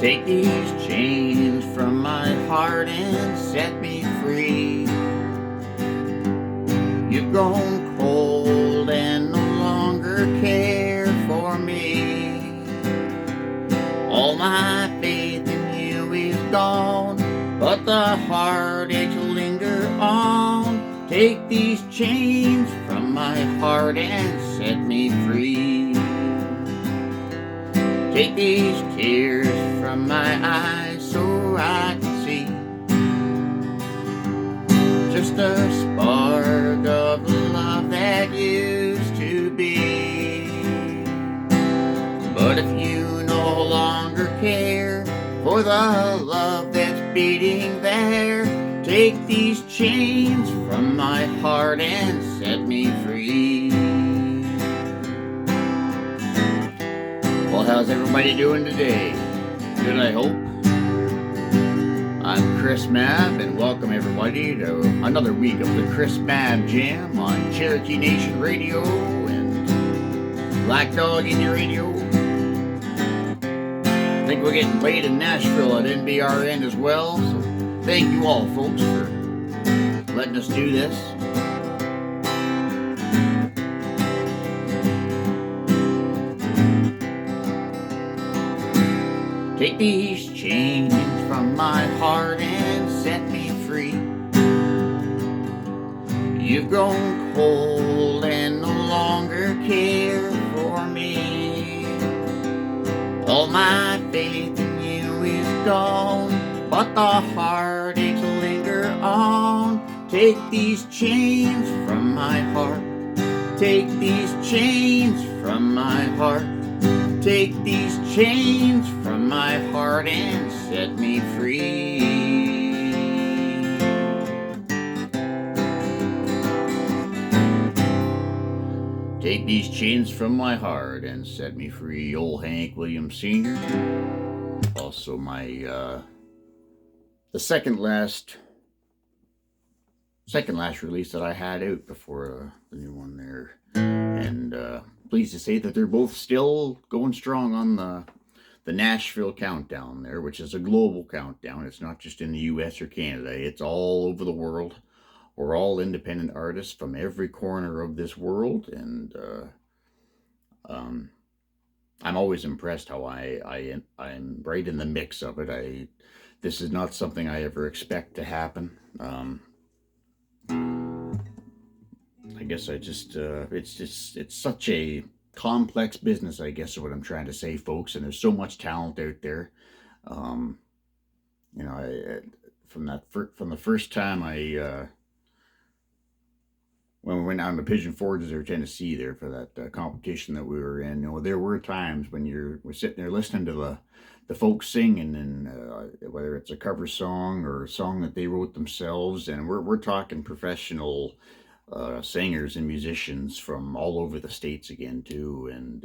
Take these chains from my heart and set me free. You've grown cold and no longer care for me. All my faith in you is gone, but the heartaches linger on. Take these chains from my heart and set me free. Take these tears from my eyes so I can see just a spark of the love that used to be. But if you no longer care for the love that's beating there, take these chains from my heart and set me free. Well, how's everybody doing today? Good, I hope. I'm Chris Mabb, and welcome everybody to another week of the Chris Mabb Jam on Cherokee Nation Radio and Black Dog in your radio. I think we're getting played in Nashville at NBRN as well, so thank you all, folks, for letting us do this. Take these chains from my heart and set me free. You've grown cold and no longer care for me. All my faith in you is gone, but the heartaches linger on. Take these chains from my heart. Take these chains from my heart. Take these chains from my heart and set me free. Take these chains from my heart and set me free. Old Hank Williams Sr. Also my the second last release that I had out before the new one there, and pleased to say that they're both still going strong on the Nashville countdown there, which is a global countdown. It's not just in the US or Canada, it's all over the world. We're all independent artists from every corner of this world, and I'm always impressed how I'm right in the mix of it. This is not something I ever expect to happen. I guess it's such a complex business, I guess is what I'm trying to say, folks. And there's so much talent out there. From the first time when we went down to Pigeon Forge there, Tennessee, there for that competition that we were in, there were times when we're sitting there listening to the folks singing, and whether it's a cover song or a song that they wrote themselves, and we're talking professional singers and musicians from all over the states again too, and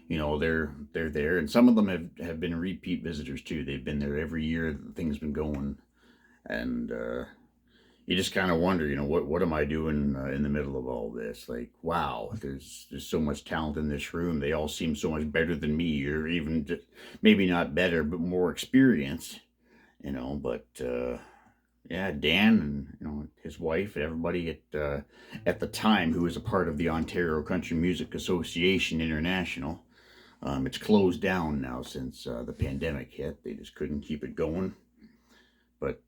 they're there, and some of them have been repeat visitors too. They've been there every year the thing's been going, and you just kind of wonder, what am I doing in the middle of all this? Like, wow, there's so much talent in this room. They all seem so much better than me, or even just, maybe not better, but more experienced, but yeah, Dan and his wife and everybody at the time who was a part of the Ontario Country Music Association International. It's closed down now since the pandemic hit. They just couldn't keep it going. But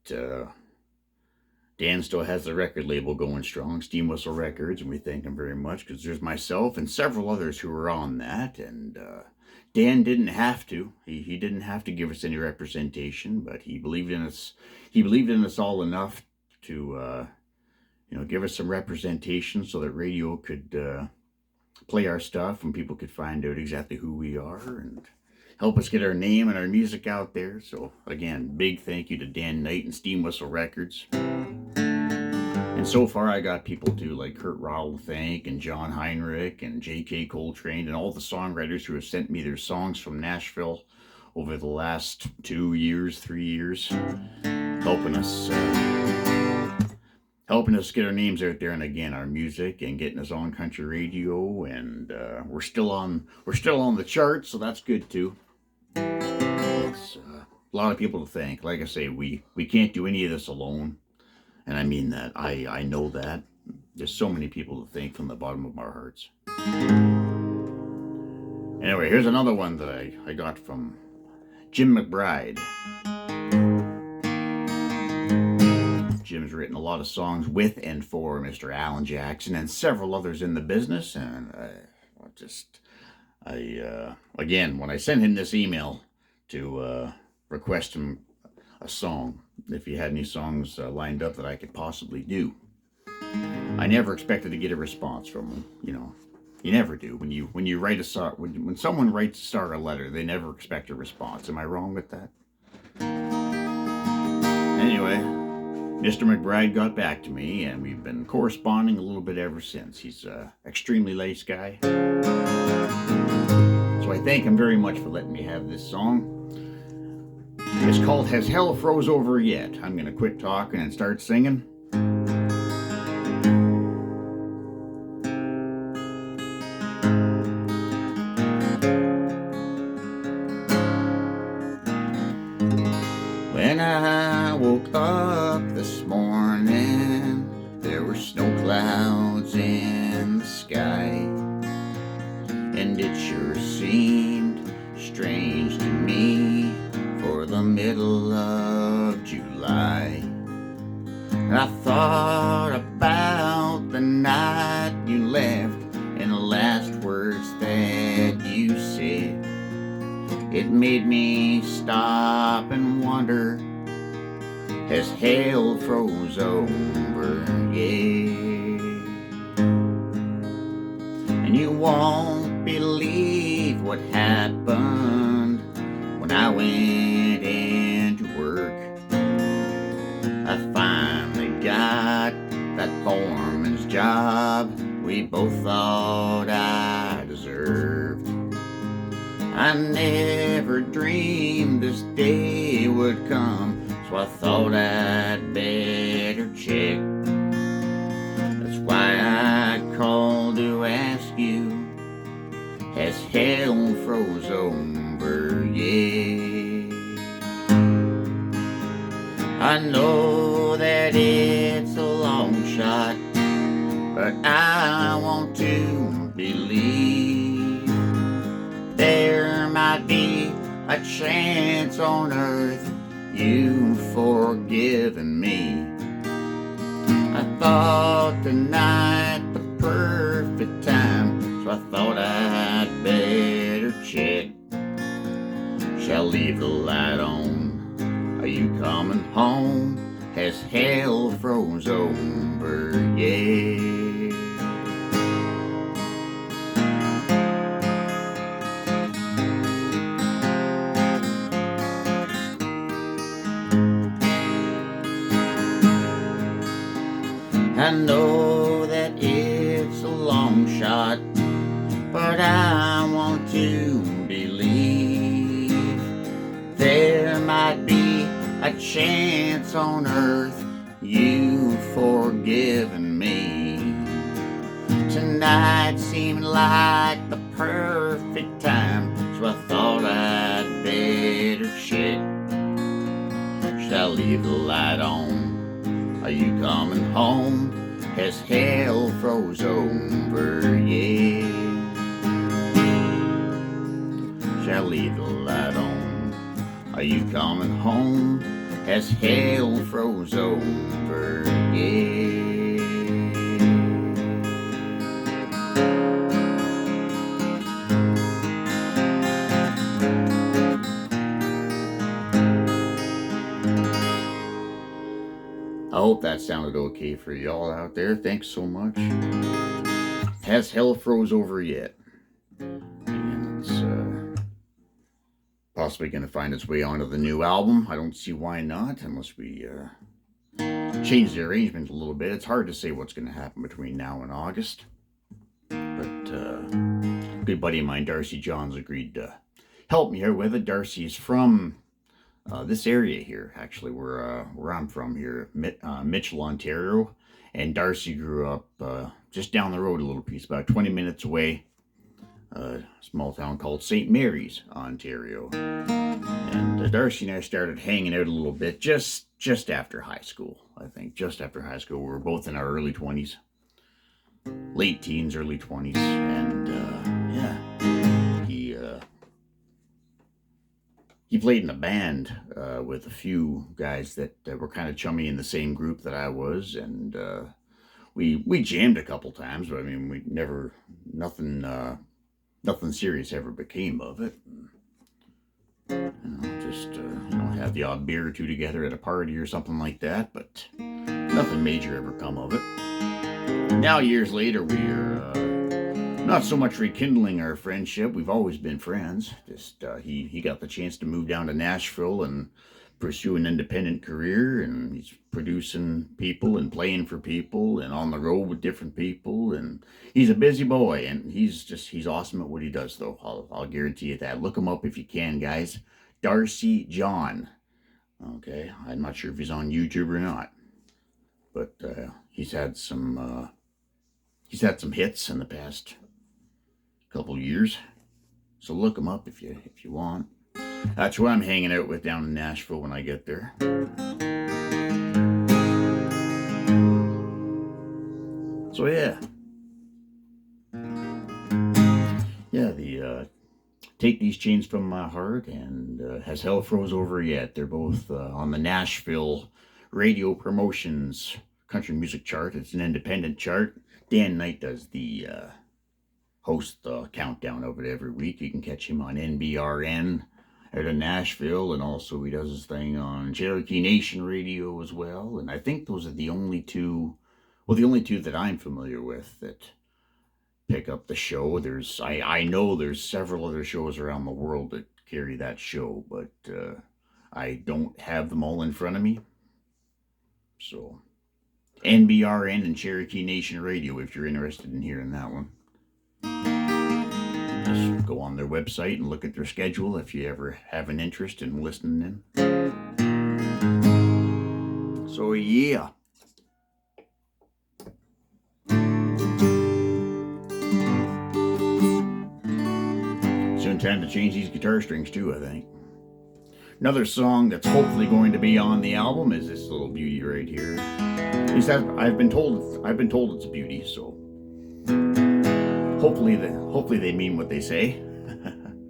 Dan still has the record label going strong, Steam Whistle Records, and we thank him very much, because there's myself and several others who are on that, and Dan didn't have to. He didn't have to give us any representation, but he believed in us. He believed in us all enough to, give us some representation so that radio could play our stuff and people could find out exactly who we are and help us get our name and our music out there. So again, big thank you to Dan Knight and Steam Whistle Records. And so far I got people too, like Kurt Rowell to thank, and John Heinrich and J.K. Coltrane, and all the songwriters who have sent me their songs from Nashville over the last 2 years, 3 years, helping us get our names out there, and again our music, and getting us on country radio, and we're still on the charts, so that's good too. us, a lot of people to thank. Like I say, we can't do any of this alone. And I mean that. I know that. There's so many people to thank from the bottom of our hearts. Anyway, here's another one that I got from Jim McBride. Jim's written a lot of songs with and for Mr. Alan Jackson and several others in the business. And again, when I sent him this email to request him a song, if he had any songs lined up that I could possibly do, I never expected to get a response from him. You know, you never do when you write a song. When someone writes start a letter, they never expect a response. Am I wrong with that? Anyway, Mr. McBride got back to me, and we've been corresponding a little bit ever since. He's an extremely nice guy. So I thank him very much for letting me have this song. It's called Has Hell Froze Over Yet? I'm going to quit talking and start singing. When I woke up this morning, there were snow clouds in the sky, and it sure seemed strange to me for the middle of July. And I thought about the night you left and the last words that you said. It made me stop and wonder, has hell froze over yet? And you won't believe what happened when I went into work. I finally got that foreman's job we both thought I deserved. I never dreamed this day would come, so I thought I'd better check. That's why I called to ask you, has hell froze over yet? I know that it's a long shot, but I want to believe there might be a chance on earth you've forgiven me. I thought tonight the perfect time, so I thought I'd better check. Shall leave the light on. Are you coming home? Has hell froze over yet? I know that it's a long shot, but I want to believe there might be a chance on earth you've forgiven me. Tonight seemed like the perfect time, so I thought I'd better check. Should I leave the light on? Are you coming home? Has hell froze over yet? Shall I leave the light on? Are you coming home? Has hell froze over yet? I hope that sounded okay for y'all out there. Thanks so much. Has hell froze over yet? And it's possibly going to find its way onto the new album. I don't see why not, unless we change the arrangement a little bit. It's hard to say what's going to happen between now and August. But a good buddy of mine, Darcy Johns, agreed to help me here with it. Darcy is from this area here, actually, where I'm from here, Mitchell, Ontario. And Darcy grew up just down the road a little piece, about 20 minutes away, a small town called St. Mary's, Ontario. And Darcy and I started hanging out a little bit just after high school. I think just after high school, we were both in our early 20s, late teens, early 20s, and yeah, he played in a band with a few guys that were kind of chummy in the same group that I was, and we jammed a couple times, but I mean, we never nothing serious ever became of it. Just have the odd beer or two together at a party or something like that, but nothing major ever come of it. Now, years later, we're not so much rekindling our friendship. We've always been friends. Just he got the chance to move down to Nashville and pursue an independent career, and he's producing people and playing for people and on the road with different people, and he's a busy boy, and he's awesome at what he does, though. I'll guarantee you that. Look him up if you can, guys. Darcy John. Okay, I'm not sure if he's on YouTube or not, but he's had some hits in the past couple years, so look him up if you want. That's who I'm hanging out with down in Nashville when I get there. So yeah, the Take These Chains From My Heart and Has Hell Froze Over Yet. They're both on the Nashville Radio Promotions country music chart. It's an independent chart. Dan Knight does the host the countdown of it every week. You can catch him on NBRN out of Nashville, and also he does his thing on Cherokee Nation Radio as well. And I think those are the only two that I'm familiar with that pick up the show. I know there's several other shows around the world that carry that show, but I don't have them all in front of me. So NBRN and Cherokee Nation Radio, if you're interested in hearing that one. Just go on their website and look at their schedule if you ever have an interest in listening in. So yeah. Soon time to change these guitar strings too, I think. Another song that's hopefully going to be on the album is this little beauty right here. At least I've been told it's a beauty, so hopefully they mean what they say.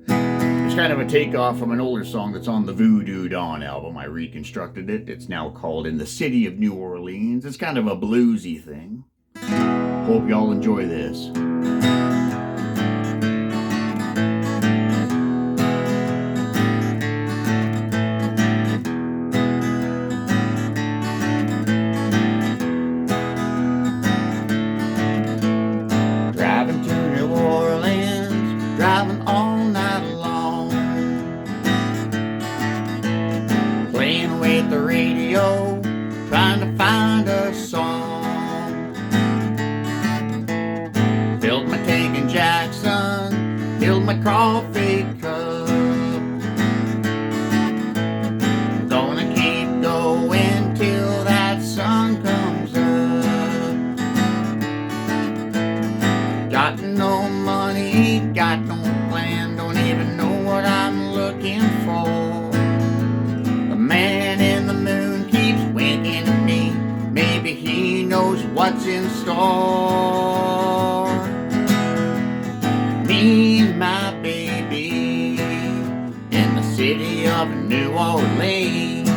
It's kind of a takeoff from an older song that's on the Voodoo Dawn album. I reconstructed it. It's now called In the City of New Orleans. It's kind of a bluesy thing. Hope y'all enjoy this. The radio, trying to find a song. Filled my tank in Jackson, filled my coffee cup. Gonna keep going till that sun comes up. Got no money, got no plan, don't even know what I'm looking for. He knows what's in store. Me and my baby in the city of New Orleans.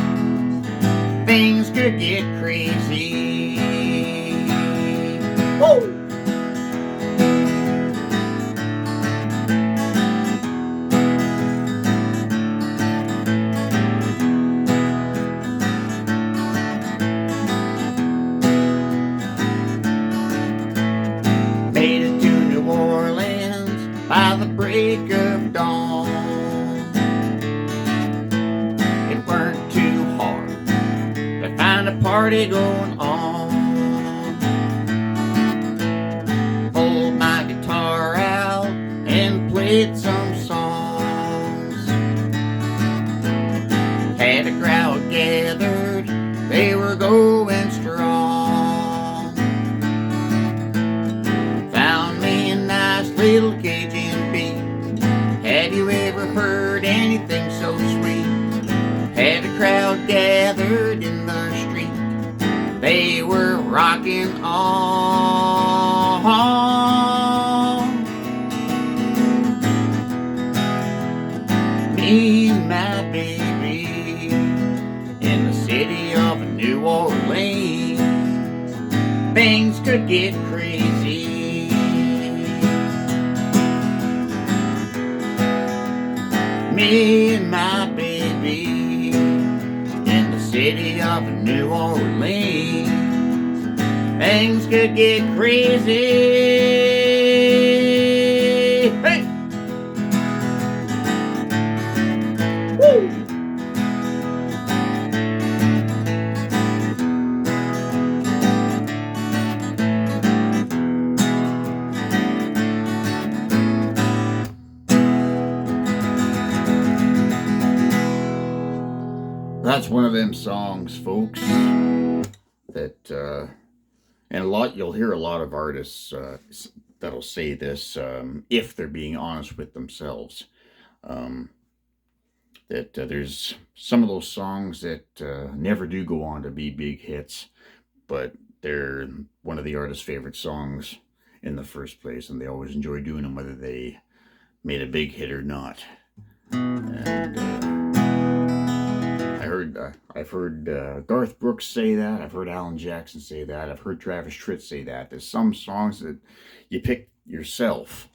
Things could get crazy. Woo! By the break of dawn, it weren't too hard to find a party going on. Pulled my guitar out and played some songs. Had a crowd gathered, they were going strong. Found me a nice little Cajun beat. Have you ever heard anything so sweet? we were rocking on. Me and my baby in the city of New Orleans, things could get crazy. Me and my baby in the city of New Orleans, things could get crazy. Hey! Woo! That's one of them songs, folks, that, and you'll hear a lot of artists that'll say this, if they're being honest with themselves, that there's some of those songs that never do go on to be big hits, but they're one of the artist's favorite songs in the first place, and they always enjoy doing them whether they made a big hit or not. And I've heard Garth Brooks say that. I've heard Alan Jackson say that. I've heard Travis Tritt say that. There's some songs that you pick yourself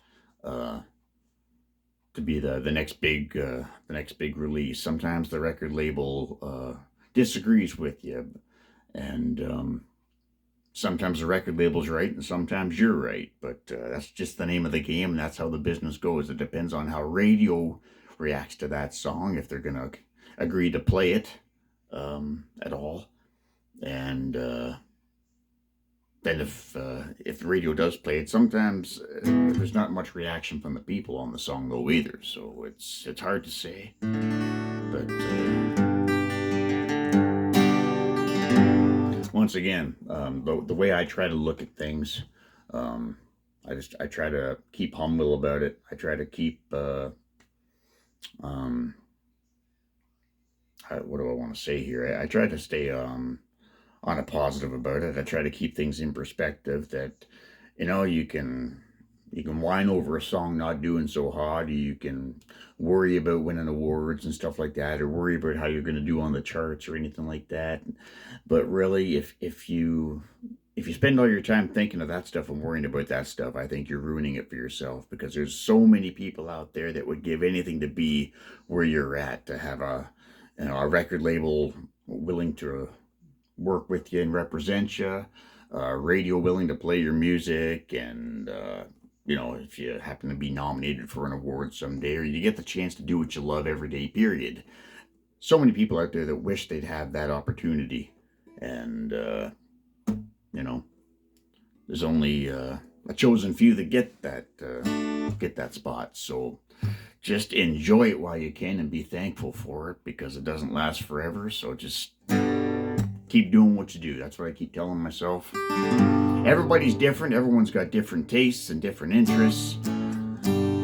to be the next big release. Sometimes the record label disagrees with you, and sometimes the record label's right, and sometimes you're right. But that's just the name of the game, and that's how the business goes. It depends on how radio reacts to that song, if they're gonna agree to play it at all, and then if the radio does play it, sometimes there's not much reaction from the people on the song though either. So it's hard to say, but once again, the way I try to look at things, I try to keep humble about it. I try to keep what do I want to say here? I try to stay on a positive about it. I try to keep things in perspective, that you can whine over a song not doing so hot, or you can worry about winning awards and stuff like that, or worry about how you're going to do on the charts or anything like that. But really, if you spend all your time thinking of that stuff and worrying about that stuff, I think you're ruining it for yourself, because there's so many people out there that would give anything to be where you're at, to have a record label willing to work with you and represent you, radio willing to play your music, and if you happen to be nominated for an award someday, or you get the chance to do what you love every day, period. So many people out there that wish they'd have that opportunity, and there's only a chosen few that get that spot. So just enjoy it while you can and be thankful for it, because it doesn't last forever. So just keep doing what you do. That's what I keep telling myself. Everybody's different. Everyone's got different tastes and different interests.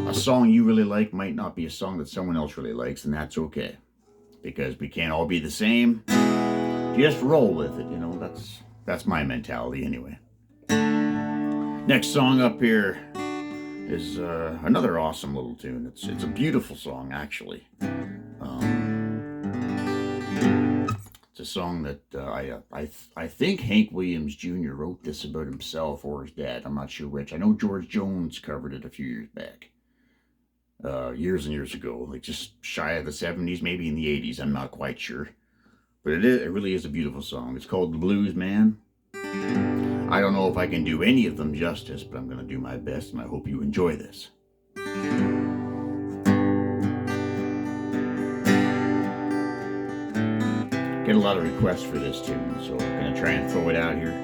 A song you really like might not be a song that someone else really likes, and that's okay, because we can't all be the same. Just roll with it. That's my mentality anyway. Next song up here is another awesome little tune. It's a beautiful song, actually. It's a song that I think Hank Williams Jr. wrote this about himself or his dad. I'm not sure which. I know George Jones covered it a few years back, years and years ago, like just shy of the 70s, maybe in the 80s. I'm not quite sure, but it really is a beautiful song. It's called The Blues Man. I don't know if I can do any of them justice, but I'm going to do my best, and I hope you enjoy this. Get a lot of requests for this tune, so I'm going to try and throw it out here.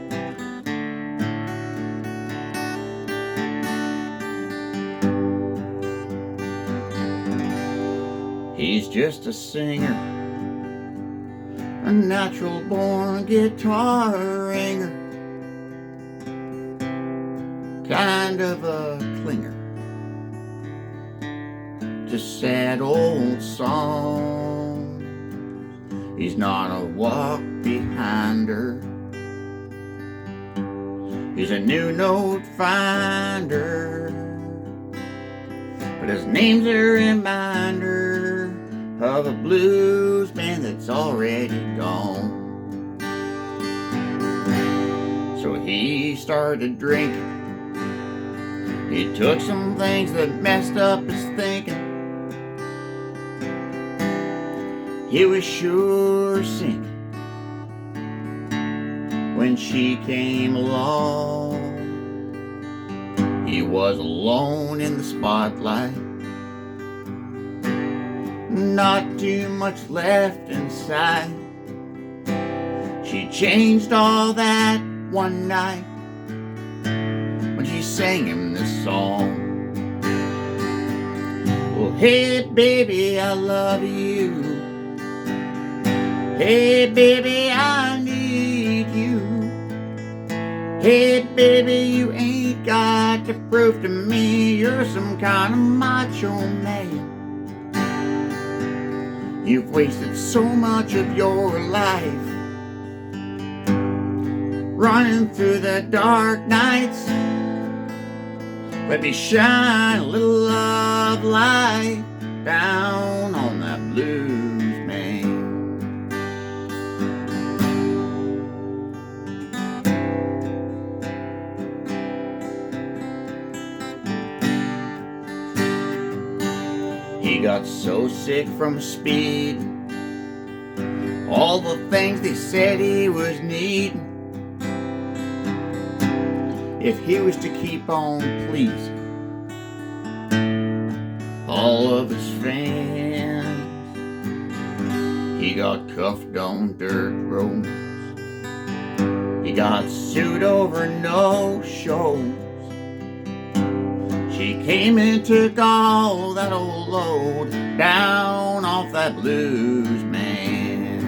He's just a singer, a natural born guitar ringer, kind of a clinger, just sad old song. He's not a walk behinder, He's a new note finder, but his name's a reminder of a blues man that's already gone. So he started drinking. He took some things that messed up his thinking. He was sure sinking when she came along. He was alone in the spotlight, not too much left inside. She changed all that one night when she sang him this song. Well, hey baby, I love you. Hey baby, I need you. Hey baby, you ain't got to prove to me you're some kind of macho man. You've wasted so much of your life running through the dark nights. Let me shine a little love light down on that blues man. He got so sick from speed, all the things they said he was needing. If he was to keep on pleasing all of his fans, he got cuffed on dirt roads. He got sued over no shows. She came and took all that old load down off that blues man.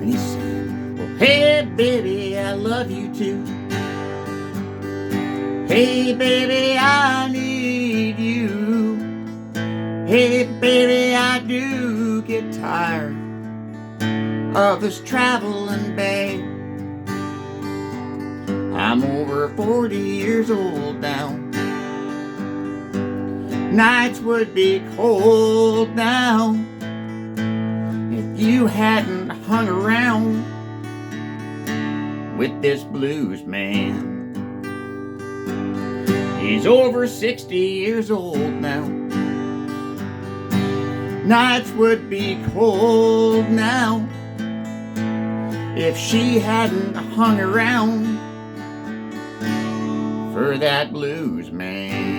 And he said, well, hey baby, I love you too. Hey baby, I need you. Hey baby, I do get tired of this traveling, babe. I'm over 40 years old now. Nights would be cold now if you hadn't hung around with this blues man. He's over 60 years old now. Nights would be cold now if she hadn't hung around for that blues man.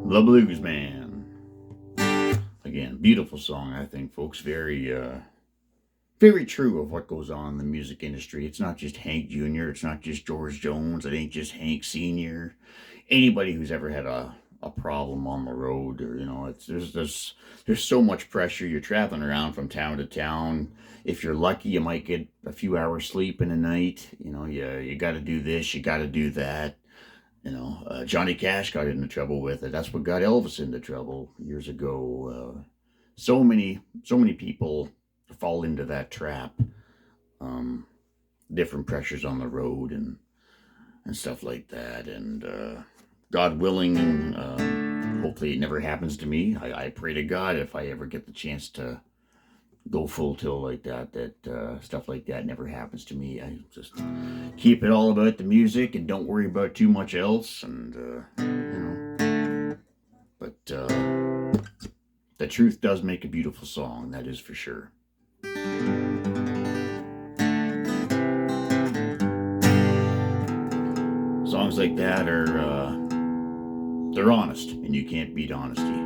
The Blues Man. Again, beautiful song, I think, folks. Very, very true of what goes on in the music industry. It's not just Hank Jr., it's not just George Jones, it ain't just Hank Sr. Anybody who's ever had a problem on the road, or there's so much pressure. You're traveling around from town to town. If you're lucky, you might get a few hours sleep in a night. You got to do this, you got to do that. Johnny Cash got into trouble with it. That's what got Elvis into trouble years ago. So many people fall into that trap. Different pressures on the road and stuff like that. And God willing, hopefully it never happens to me. I pray to God if I ever get the chance to go full tilt like that, stuff like that never happens to me. I just keep it all about the music and don't worry about too much else. And but the truth does make a beautiful song, that is for sure. Songs like that are they're honest, and you can't beat honesty.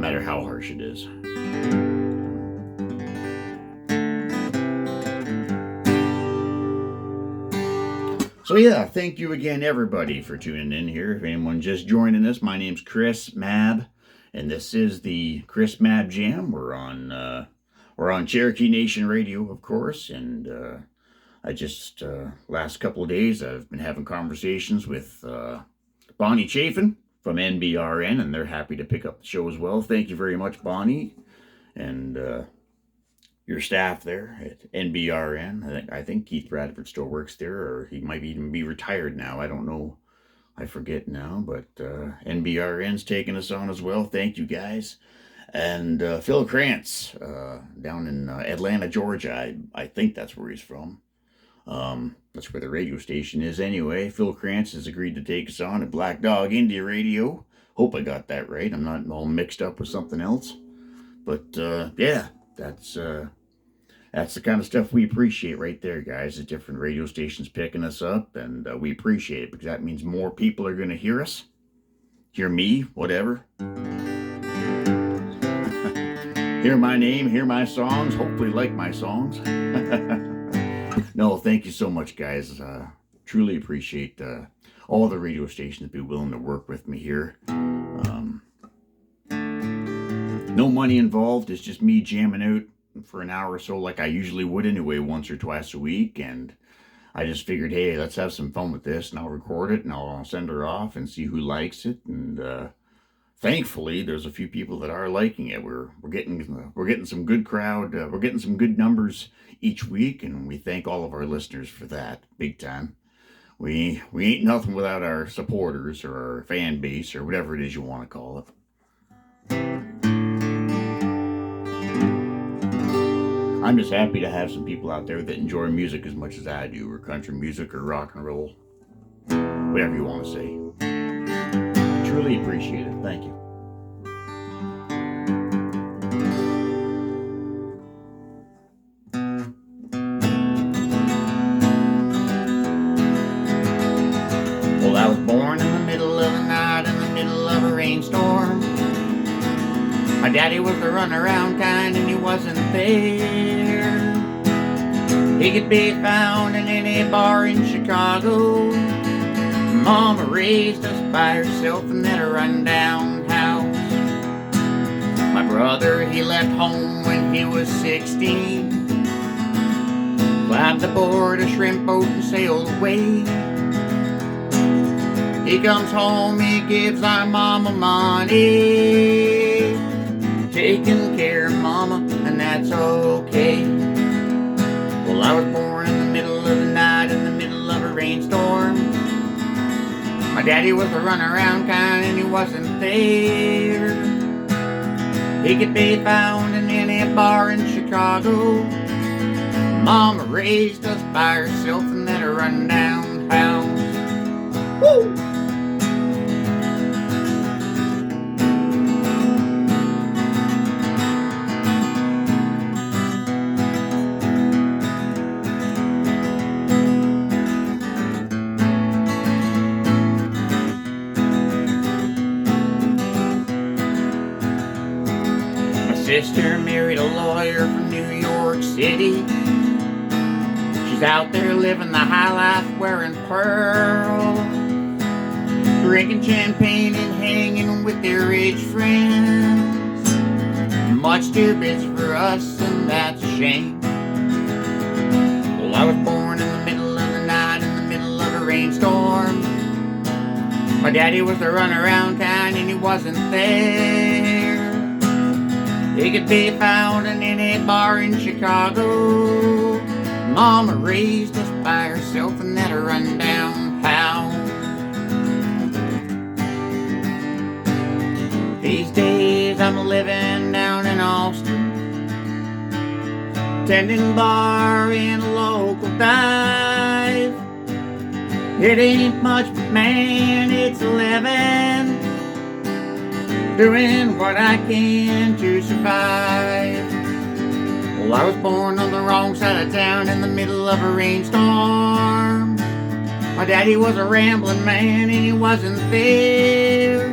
matter how harsh it is. So yeah, thank you again, everybody, for tuning in here. If anyone just joining us, my name's Chris Mabb, and this is the Chris Mabb Jam. We're on Cherokee Nation Radio, of course, and I just last couple of days I've been having conversations with Bonnie Chafin from NBRN, and they're happy to pick up the show as well. Thank you very much, Bonnie, and your staff there at NBRN. I think Keith Bradford still works there, or he might even be retired now. I don't know. I forget now, but NBRN's taking us on as well. Thank you, guys. And Phil Krantz down in Atlanta, Georgia. I think that's where he's from. That's where the radio station is anyway. Phil Krantz has agreed to take us on at Black Dog India Radio. Hope I got that right. I'm not all mixed up with something else. But yeah, that's the kind of stuff we appreciate right there, guys. The different radio stations picking us up, and we appreciate it because that means more people are going to hear us, hear me, whatever. Hear my name, hear my songs, hopefully like my songs. No, thank you so much, guys. Truly appreciate all the radio stations be willing to work with me here. No money involved. It's just me jamming out for an hour or so like I usually would anyway, once or twice a week. And I just figured, hey, let's have some fun with this, and I'll record it and I'll send her off and see who likes it. And thankfully, there's a few people that are liking it. We're getting some good crowd. We're getting some good numbers each week, and we thank all of our listeners for that, big time. We ain't nothing without our supporters or our fan base or whatever it is you want to call it. I'm just happy to have some people out there that enjoy music as much as I do, or country music or rock and roll, whatever you want to say. Truly appreciate it. Thank you. Well, I was born in the middle of the night, in the middle of a rainstorm. My daddy was the runaround kind, and he wasn't there. He could be found in any bar in Chicago. Mama raised us by herself in that rundown house. My brother, he left home when he was 16. Climbed aboard a shrimp boat and sailed away. He comes home, he gives our mama money, taking care of mama, and that's okay. Well, I was born in the middle of the night, in the middle of a rainstorm. My daddy was the runaround kind, and he wasn't there. He could be found in any bar in Chicago. Mama raised us by herself in that rundown house. Woo! Sister married a lawyer from New York City. She's out there living the high life, wearing pearls, drinking champagne and hanging with their rich friends. Much too busy for us, and that's a shame. Well, I was born in the middle of the night, in the middle of a rainstorm. My daddy was the runaround kind, and he wasn't there. He could be found in any bar in Chicago. Mama raised us by herself in that rundown house. These days I'm living down in Austin, tending bar in a local dive. It ain't much, but man, it's a living, doing what I can to survive. Well, I was born on the wrong side of town, in the middle of a rainstorm. My daddy was a rambling man, and he wasn't there.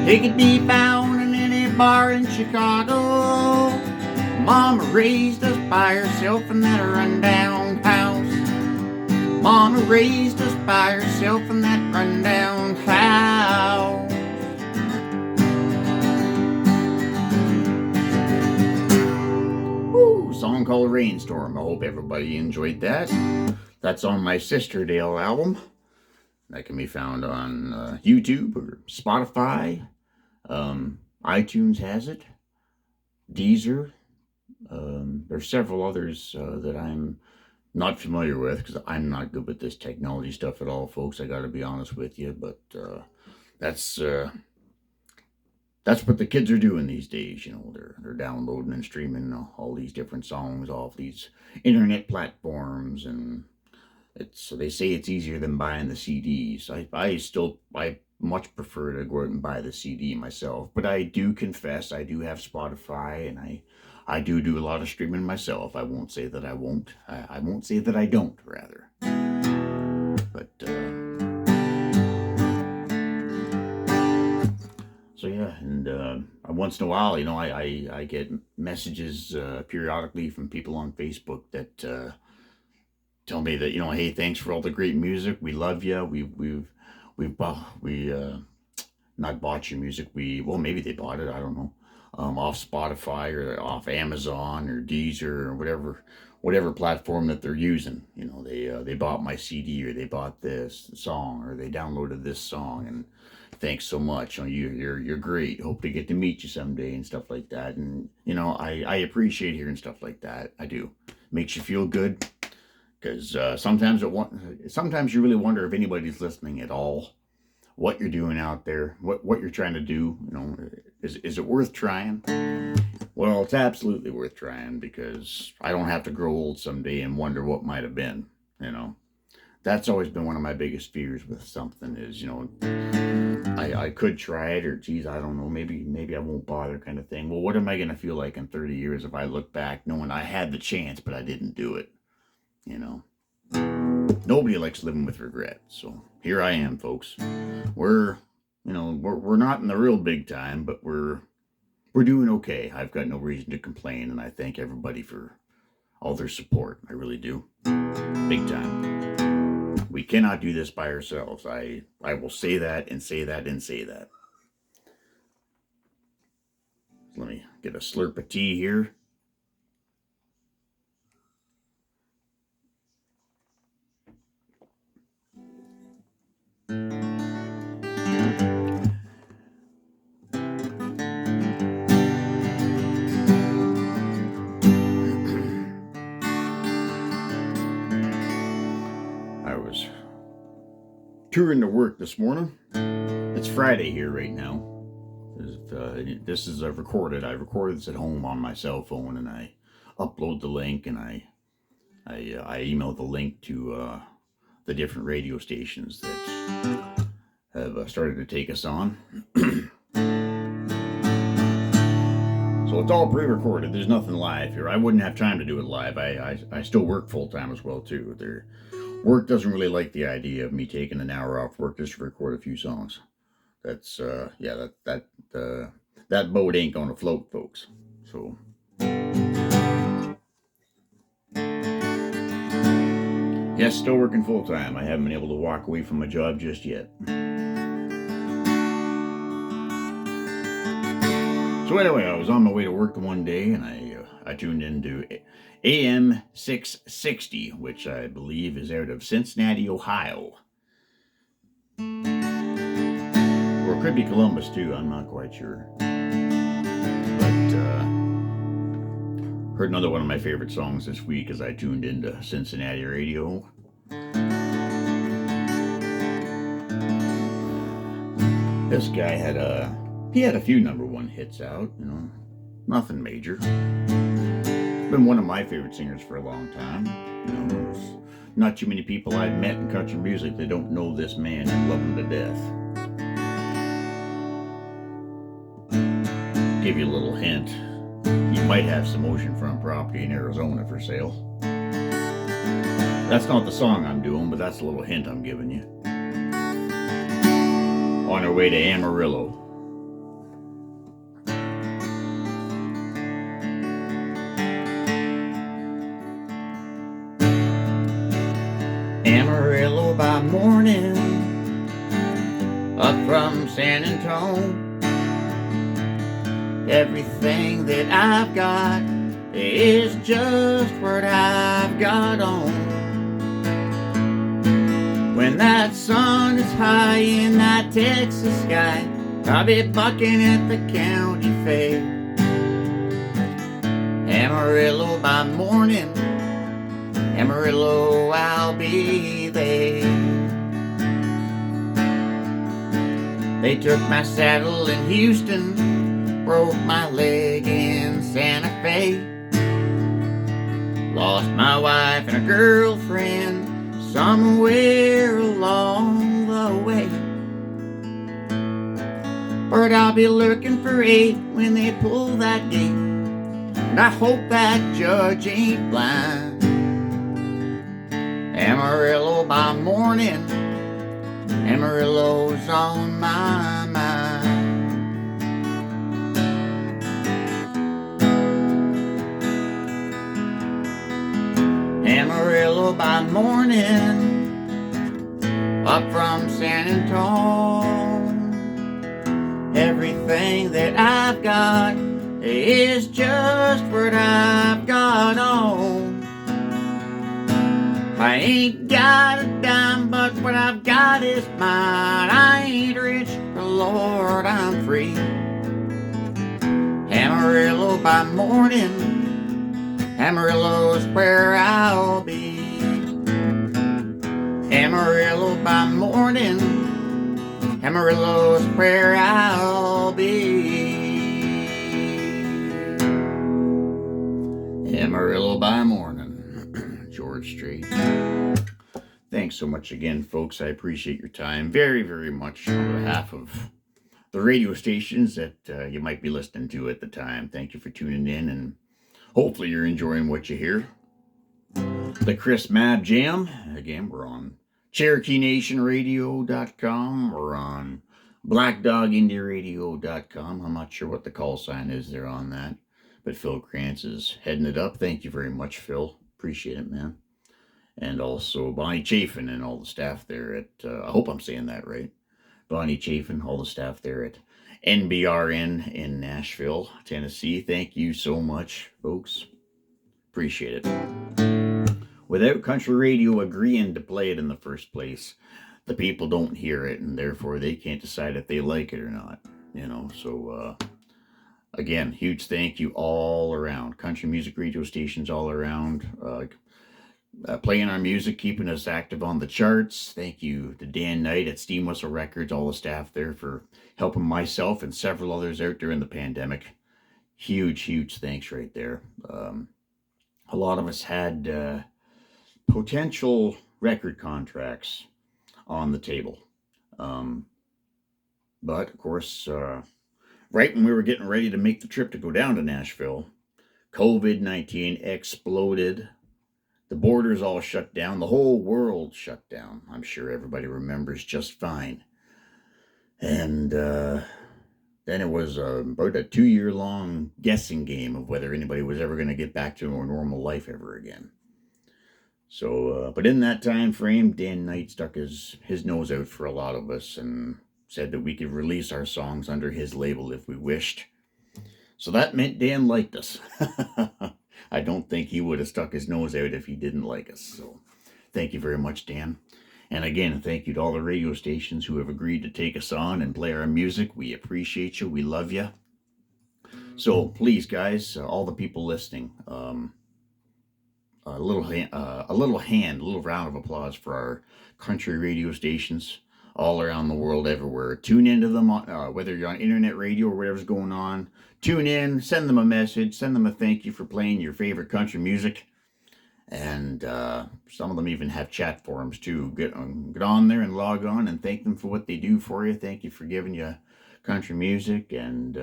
He could be found in any bar in Chicago. Mama raised us by herself in that rundown house. Mama raised us by herself in that rundown house. Woo, song called Rainstorm. I hope everybody enjoyed that. That's on my Sister Dale album. That can be found on YouTube or Spotify. iTunes has it. Deezer. There's several others that I'm not familiar with because I'm not good with this technology stuff at all, folks. I got to be honest with you, but that's what the kids are doing these days. You know, they're downloading and streaming all these different songs off these internet platforms, and they say it's easier than buying the CDs. I much prefer to go out and buy the CD myself, but I do confess I do have Spotify, and I do a lot of streaming myself. I won't say that I won't. I won't say that I don't, rather. But so yeah, and once in a while, you know, I get messages periodically from people on Facebook that tell me that, you know, hey, thanks for all the great music. We love you. We not bought your music. Well, maybe they bought it. I don't know. Off Spotify or off Amazon or Deezer or whatever platform that they're using. You know, they bought my CD, or they bought this song, or they downloaded this song, and thanks so much. You know, you're great. Hope to get to meet you someday and stuff like that. And you know, I appreciate hearing stuff like that. I do. Makes you feel good, because sometimes you really wonder if anybody's listening at all. What you're doing out there, what you're trying to do, you know, is it worth trying? Well, it's absolutely worth trying, because I don't have to grow old someday and wonder what might have been. You know, that's always been one of my biggest fears with something is, you know, I could try it, or geez, I don't know, maybe I won't bother, kind of thing. Well, what am I going to feel like in 30 years if I look back knowing I had the chance but I didn't do it? You know, nobody likes living with regret. So here I am, folks. We're not in the real big time, but we're doing okay. I've got no reason to complain, and I thank everybody for all their support. I really do. Big time. We cannot do this by ourselves. I will say that and say that and say that. Let me get a slurp of tea here. I was touring to work this morning. It's Friday here right now. This is recorded. I recorded this at home on my cell phone, and I upload the link, and I email the link to the different radio stations that have started to take us on. So it's all pre-recorded. There's nothing live here. I wouldn't have time to do it live. I still work full-time as well, too. Work doesn't really like the idea of me taking an hour off work just to record a few songs. That's that boat ain't gonna float, folks. So yes, still working full-time. I haven't been able to walk away from my job just yet. So anyway, I was on my way to work one day, and I tuned into AM 660, which I believe is out of Cincinnati, Ohio. Or it could be Columbus too, I'm not quite sure. But heard another one of my favorite songs this week as I tuned into Cincinnati radio. This guy had a few number one hits out, you know, nothing major. Been one of my favorite singers for a long time. You know, there's not too many people I've met in country music that don't know this man and love him to death. Give you a little hint. He might have some oceanfront property in Arizona for sale. That's not the song I'm doing, but that's a little hint I'm giving you. On our way to Amarillo. by morning, up from San Antonio. Everything that I've got is just what I've got on. When that sun is high in that Texas sky, I'll be bucking at the county fair. Amarillo by morning, Amarillo, I'll be there. They took my saddle in Houston, broke my leg in Santa Fe, lost my wife and a girlfriend somewhere along the way. But I'll be looking for 8 when they pull that gate, and I hope that judge ain't blind. Amarillo by morning, Amarillo's on my mind. Amarillo by morning, up from San Antonio. Everything that I've got is just what I've got on. I ain't got a dime, but what I've got is mine. I ain't rich, but Lord, I'm free. Amarillo by morning, Amarillo's where I'll be. Amarillo by morning, Amarillo's where I'll be. Amarillo by morning, George Strait. Thanks so much again, folks. I appreciate your time very, very much on behalf of the radio stations that you might be listening to at the time. Thank you for tuning in, and hopefully you're enjoying what you hear. The Chris Mabb Jam. Again, we're on CherokeeNationRadio.com. We're on BlackDogIndieRadio.com. I'm not sure what the call sign is there on that, but Phil Krantz is heading it up. Thank you very much, Phil. Appreciate it, man. And also Bonnie Chafin and all the staff there at, I hope I'm saying that right, Bonnie Chafin, all the staff there at NBRN in Nashville, Tennessee. Thank you so much, folks. Appreciate it. Without country radio agreeing to play it in the first place, the people don't hear it, and therefore they can't decide if they like it or not. So again, huge thank you all around. Country music radio stations all around, playing our music, keeping us active on the charts. Thank you to Dan Knight at Steam Whistle Records, all the staff there for helping myself and several others out during the pandemic. Huge, huge thanks right there. A lot of us had potential record contracts on the table. But of course, right when we were getting ready to make the trip to go down to Nashville, COVID-19 exploded. The borders all shut down. The whole world shut down. I'm sure everybody remembers just fine. And then it was about a 2-year-long guessing game of whether anybody was ever going to get back to a normal life ever again. So, but in that time frame, Dan Knight stuck his nose out for a lot of us and said that we could release our songs under his label if we wished. So that meant Dan liked us. I don't think he would have stuck his nose out if he didn't like us. So thank you very much, Dan. And again, thank you to all the radio stations who have agreed to take us on and play our music. We appreciate you. We love you. So please, guys, all the people listening, a little round of applause for our country radio stations all around the world, everywhere. Tune into them, whether you're on internet radio or whatever's going on. Tune in, send them a message, send them a thank you for playing your favorite country music. And some of them even have chat forums too. Get on there and log on and thank them for what they do for you. Thank you for giving you country music, and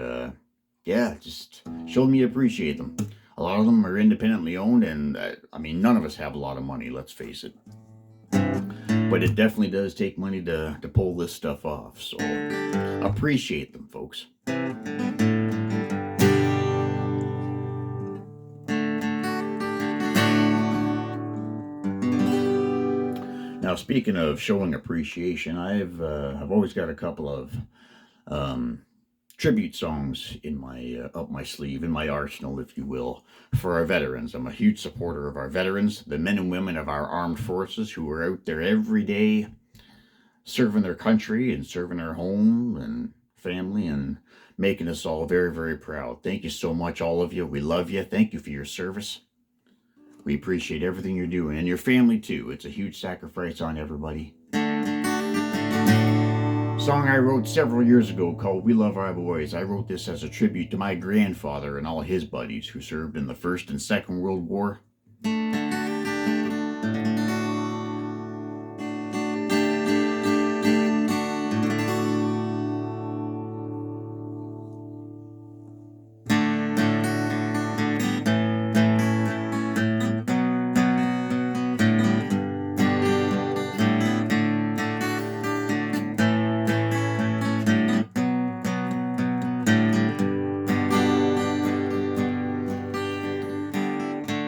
just show them you appreciate them. A lot of them are independently owned, and none of us have a lot of money, let's face it. But it definitely does take money to pull this stuff off, so appreciate them, folks. Now, speaking of showing appreciation, I've always got a couple of um, tribute songs in my up my sleeve, in my arsenal, if you will, for our veterans. I'm a huge supporter of our veterans, the men and women of our armed forces who are out there every day serving their country and serving our home and family and making us all very, very proud. Thank you so much, all of you. We love you. Thank you for your service. We appreciate everything you're doing and your family too. It's a huge sacrifice on everybody. Song I wrote several years ago called We Love Our Boys. I wrote this as a tribute to my grandfather and all his buddies who served in the First and Second World War.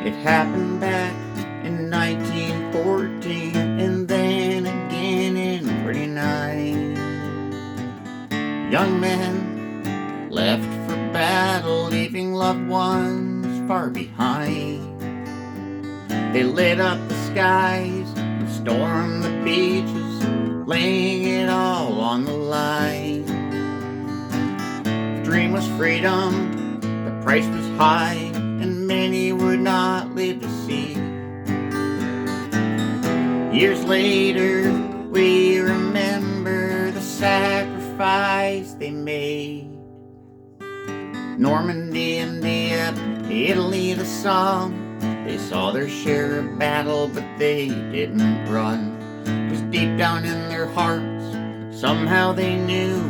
It happened back in 1914 and then again in 49. Young men left for battle, leaving loved ones far behind. They lit up the skies and stormed the beaches, laying it all on the line. The dream was freedom, the price was high, and many would not live to see. Years later, we remember the sacrifice they made. Normandy and Dieppe, Italy, the Somme, they saw their share of battle, but they didn't run. 'Cause deep down in their hearts, somehow they knew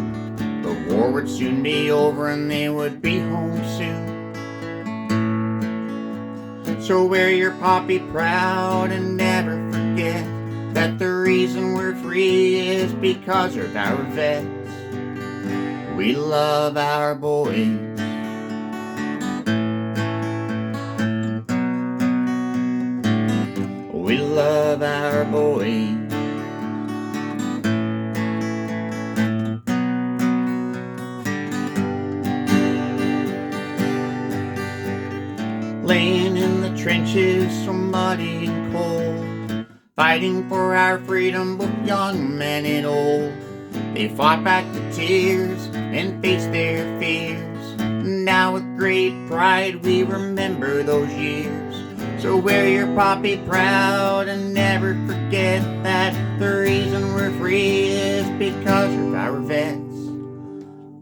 the war would soon be over and they would be home soon. So wear your poppy proud and never forget that the reason we're free is because of our vets. We love our boys. We love our boys. Laying in the trenches so muddy and cold, fighting for our freedom, both young men and old. They fought back the tears and faced their fears. Now with great pride we remember those years. So wear your poppy proud and never forget that the reason we're free is because of our vets.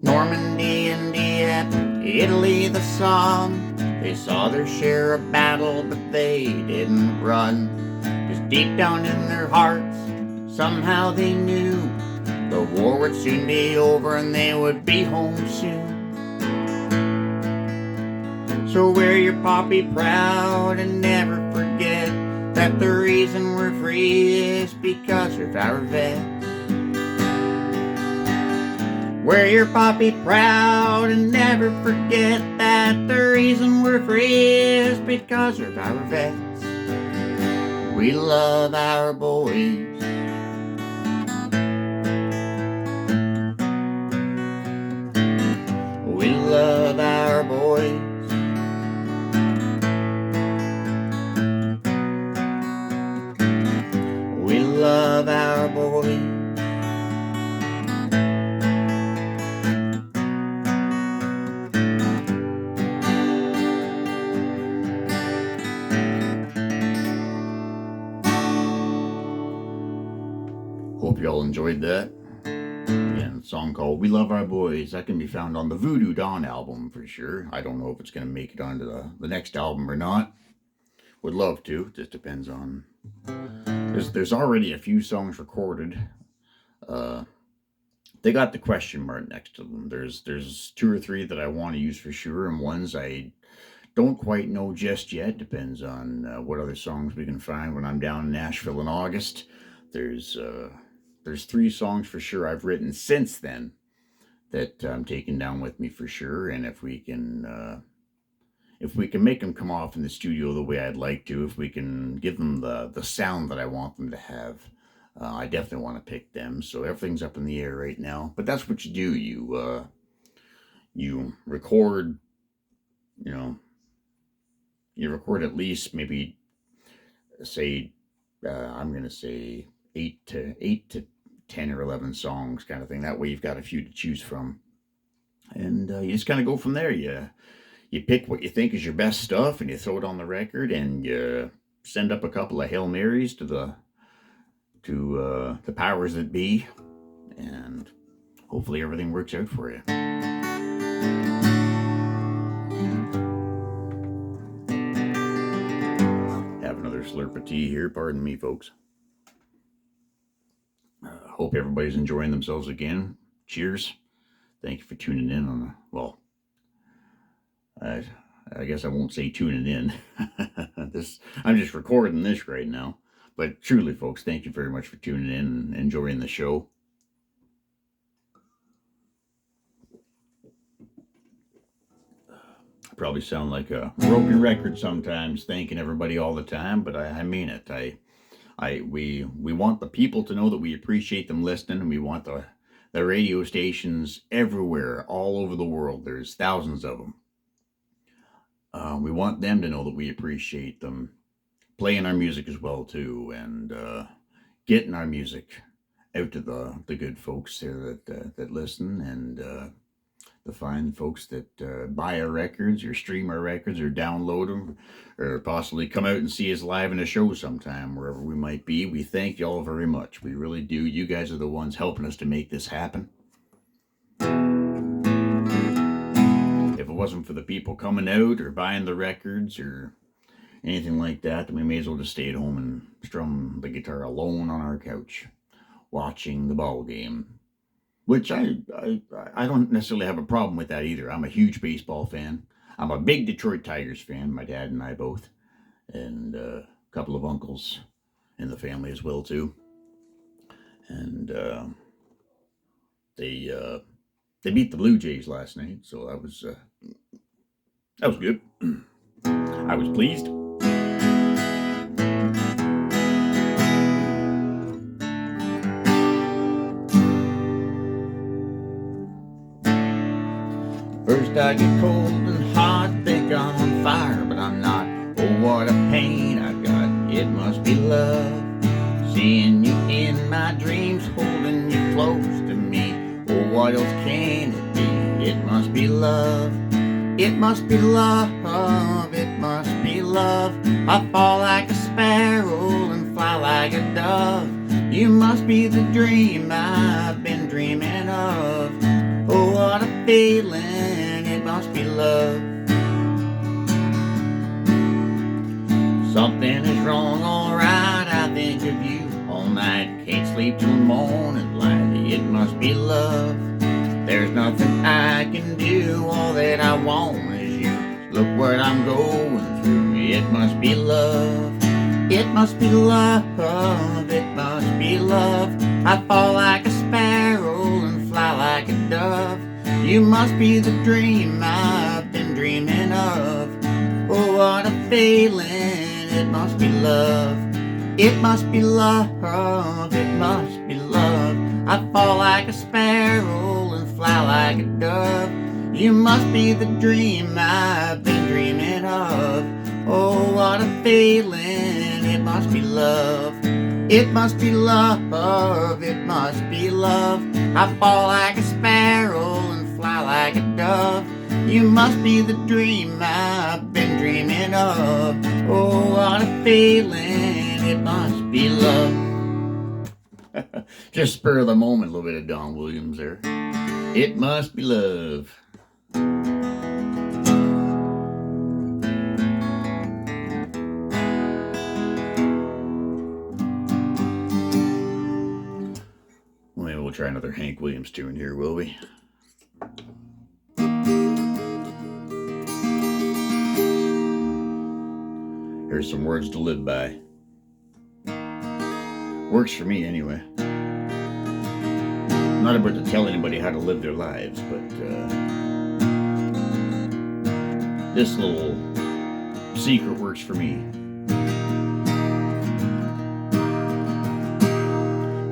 Normandy and Dieppe, Italy, the Somme, they saw their share of battle, but they didn't run. 'Cause deep down in their hearts, somehow they knew the war would soon be over and they would be home soon. So wear your poppy proud and never forget that the reason we're free is because of our vets. Wear your poppy proud and never forget that the reason we're free is because of our vets. We love our boys. We love our boys. We love our boys. Hope y'all enjoyed that. Again, a song called We Love Our Boys. That can be found on the Voodoo Dawn album for sure. I don't know if it's going to make it onto the next album or not. Would love to. Just depends on... There's already a few songs recorded. They got the question mark next to them. There's 2 or 3 that I want to use for sure, and ones I don't quite know just yet. Depends on what other songs we can find when I'm down in Nashville in August. There's 3 songs for sure I've written since then that I'm taking down with me for sure. And if we can make them come off in the studio the way I'd like to, if we can give them the sound that I want them to have, I definitely want to pick them. So everything's up in the air right now. But that's what you do. You record. You know, you record at least maybe say I'm gonna say eight to 10 or 11 songs, kind of thing. That way you've got a few to choose from, and you just kind of go from there. You pick what you think is your best stuff, and you throw it on the record, and you send up a couple of Hail Marys to the powers that be, and hopefully everything works out for you. Have another slurp of tea here. Pardon me, folks. Hope everybody's enjoying themselves again. Cheers. Thank you for tuning in on well, I guess I won't say tuning in. I'm just recording this right now. But truly, folks, thank you very much for tuning in and enjoying the show. I probably sound like a broken record sometimes, thanking everybody all the time, but I mean it. We want the people to know that we appreciate them listening, and we want the radio stations everywhere, all over the world. There's thousands of them. We want them to know that we appreciate them playing our music as well too, and getting our music out to the good folks there that listen, and the fine folks that buy our records or stream our records or download them, or possibly come out and see us live in a show sometime, wherever we might be. We thank you all very much. We really do. You guys are the ones helping us to make this happen. If it wasn't for the people coming out or buying the records or anything like that, then we may as well just stay at home and strum the guitar alone on our couch, watching the ball game. Which I don't necessarily have a problem with that either. I'm a huge baseball fan. I'm a big Detroit Tigers fan, my dad and I both, and a couple of uncles in the family as well too. And they beat the Blue Jays last night, so that was good. I was pleased. First I get cold and hot, think I'm on fire, but I'm not. Oh, what a pain I got, it must be love. Seeing you in my dreams, holding you close to me. Oh, what else can it be? It must be love. It must be love, it must be love. I fall like a sparrow and fly like a dove. You must be the dream I've been dreaming of. Oh, what a feeling, it must be love. Something is wrong, alright, I think of you all night. Can't sleep till morning light, it must be love. There's nothing I can do, all that I want is you. Look what I'm going through, it must be love. It must be love, it must be love. I fall like a sparrow and fly like a dove. You must be the dream I've been dreaming of. Oh, what a feeling, it must be love. It must be love, it must be love. I fall like a sparrow and fly like a dove. You must be the dream I've been dreaming of. Oh, what a feeling, it must be love. It must be love, it must be love. I fall like a sparrow and fly like a dove. You must be the dream I've been dreaming of. Oh, what a feeling, it must be love. Just spur of the moment, a little bit of Don Williams there. It must be love. Maybe we'll try another Hank Williams tune here, will we? Here's some words to live by. Works for me anyway. I'm not about to tell anybody how to live their lives, but this little secret works for me.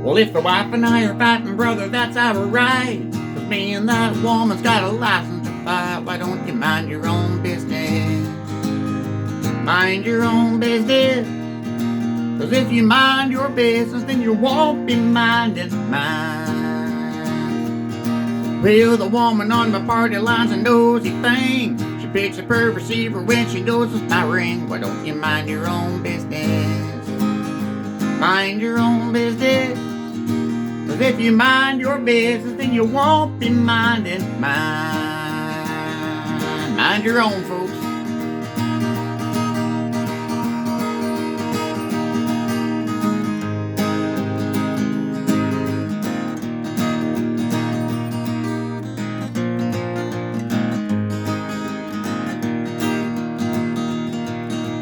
Well, if the wife and I are fighting, brother, that's our right. 'Cause me and that woman's got a license to fight. Why don't you mind your own business? Mind your own business. 'Cause if you mind your business, then you won't be minding mine. Well, the woman on my party line's a nosy thing. She picks up her receiver when she knows it's my ring. Why don't you mind your own business? Mind your own business. 'Cause if you mind your business, then you won't be minding mine. Mind your own, folks.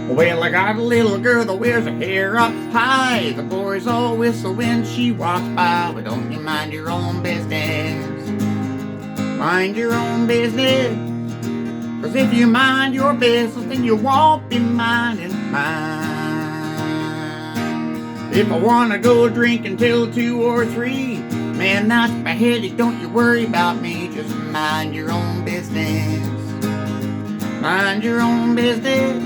Well, I got a little girl that wears her hair up high. The boys all whistle when she walks by. But don't you mind your own business? Mind your own business. 'Cause if you mind your business, then you won't be minding mine. If I wanna go drinking till 2 or 3, man, that's my headache, don't you worry about me. Just mind your own business. Mind your own business.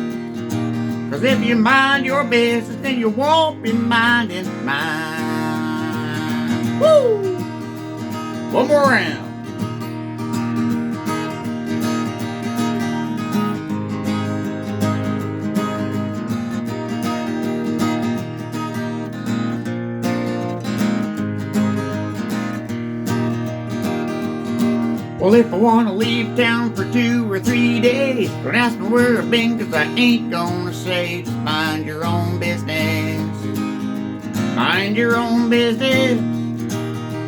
'Cause if you mind your business, then you won't be minding mine. Woo! One more round. Well, if I wanna leave town for 2 or 3 days, don't ask me where I've been, 'cause I ain't gonna say. Just mind your own business. Mind your own business.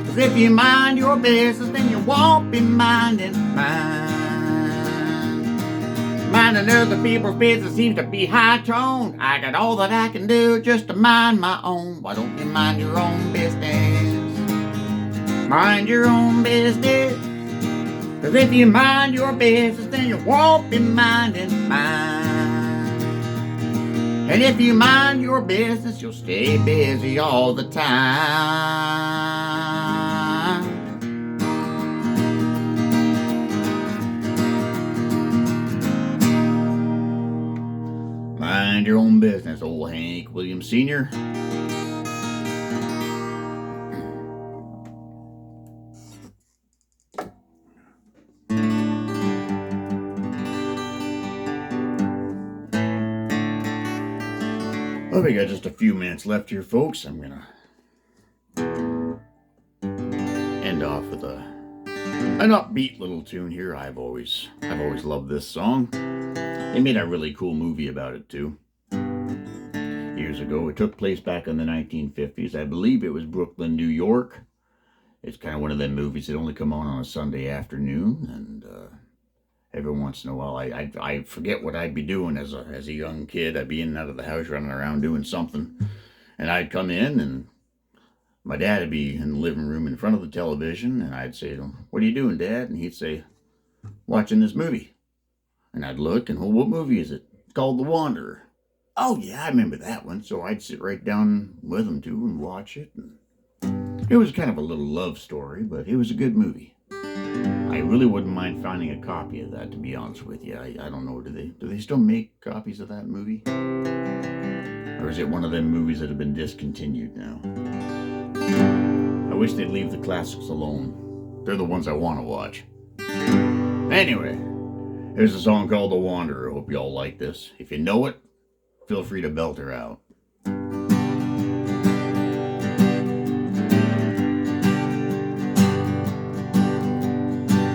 'Cause if you mind your business, then you won't be minding mine. Minding other people's business seems to be high-toned. I got all that I can do just to mind my own. Why don't you mind your own business? Mind your own business. 'Cause if you mind your business, then you won't be minding mine. And if you mind your business, you'll stay busy all the time. Mind your own business, old Hank Williams Sr. Well, we got just a few minutes left here, folks. I'm gonna end off with an upbeat little tune here. I've always loved this song. They made a really cool movie about it too. Years ago, it took place back in the 1950s. I believe it was Brooklyn, New York. It's kind of one of them movies that only come on a Sunday afternoon, and every once in a while, I forget what I'd be doing as a young kid. I'd be in and out of the house running around doing something. And I'd come in, and my dad would be in the living room in front of the television, and I'd say to him, "What are you doing, Dad?" And he'd say, "Watching this movie." And I'd look, and, "Well, what movie is it?" "It's called The Wanderer." "Oh, yeah, I remember that one." So I'd sit right down with him, too, and watch it. And it was kind of a little love story, but it was a good movie. I really wouldn't mind finding a copy of that, to be honest with you. I don't know, do they still make copies of that movie? Or is it one of them movies that have been discontinued now? I wish they'd leave the classics alone. They're the ones I want to watch. Anyway, here's a song called The Wanderer. Hope y'all like this. If you know it, feel free to belt her out.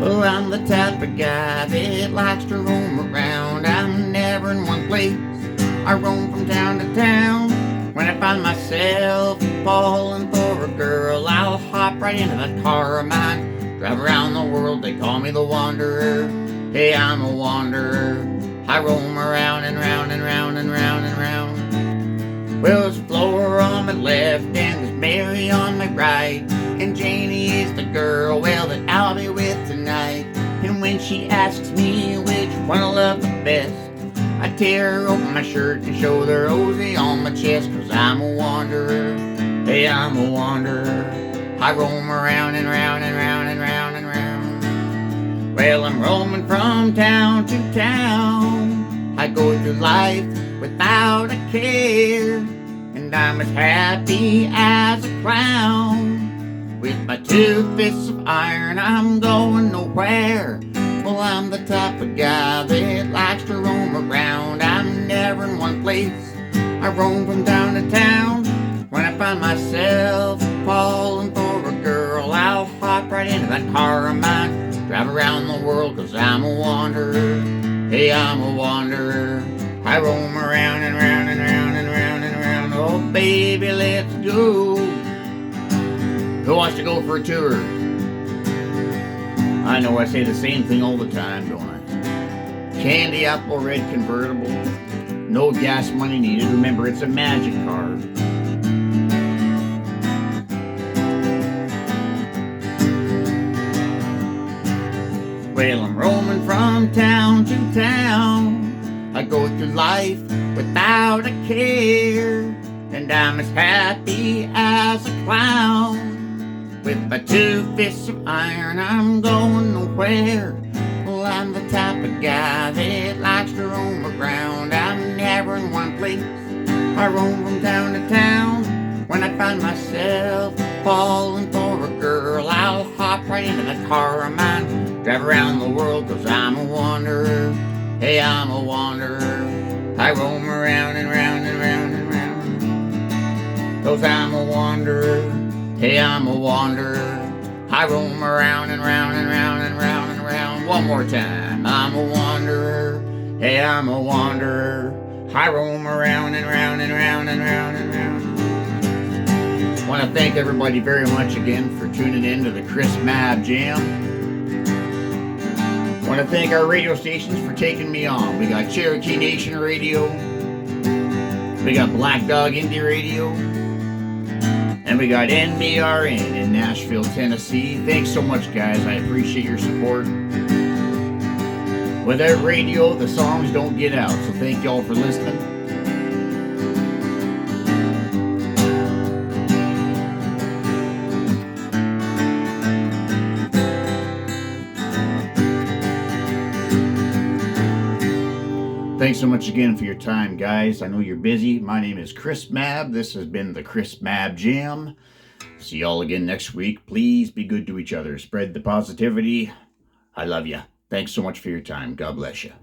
Well, I'm the type of guy that likes to roam around. I'm never in one place. I roam from town to town. When I find myself falling for a girl, I'll hop right into that car of mine. Drive around the world, they call me the Wanderer. Hey, I'm a wanderer. I roam around and round and round and round and round. Well, there's Flora on my left and there's Mary on my right. And Janie is the girl, well, that I'll be with tonight. And when she asks me which one I love the best, I tear open my shirt and show the rosy on my chest. 'Cause I'm a wanderer. Hey, I'm a wanderer. I roam around and round and round and round and round. Well, I'm roaming from town to town. I go through life without a care, and I'm as happy as a clown. With my 2 fists of iron, I'm going nowhere. Well, I'm the type of guy that likes to roam around. I'm never in one place. I roam from town to town. When I find myself falling for a girl, I'll hop right into that car of mine, drive around the world, 'cause I'm a wanderer. Hey, I'm a wanderer. I roam around and round and round and round and round. Oh, baby, let's go. Who wants to go for a tour? I know I say the same thing all the time, don't I? Candy apple red convertible. No gas money needed. Remember, it's a magic car. Well, I'm roaming from town to town. I go through life without a care, and I'm as happy as a clown. With my 2 fists of iron, I'm going nowhere. Well, I'm the type of guy that likes to roam around. I'm never in one place. I roam from town to town. When I find myself falling for a girl, I'll hop right into that car of mine, drive around the world, 'cause I'm a wanderer. Hey, I'm a wanderer. I roam around and round and round and round, 'cause I'm a wanderer. Hey, I'm a wanderer. I roam around and round and round and round and round. One more time. I'm a wanderer. Hey, I'm a wanderer. I roam around and round and round and round and round. I want to thank everybody very much again for tuning in to the Mabb Jam. I want to thank our radio stations for taking me on. We got Cherokee Nation Radio. We got Black Dog Indie Radio. And we got NBRN in Nashville, Tennessee. Thanks so much, guys. I appreciate your support. Without radio, the songs don't get out. So thank y'all for listening. Thanks so much again for your time, guys. I know you're busy. My name is Chris Mabb. This has been the Mabb Jam. See y'all again next week. Please be good to each other. Spread the positivity. I love you. Thanks so much for your time. God bless you.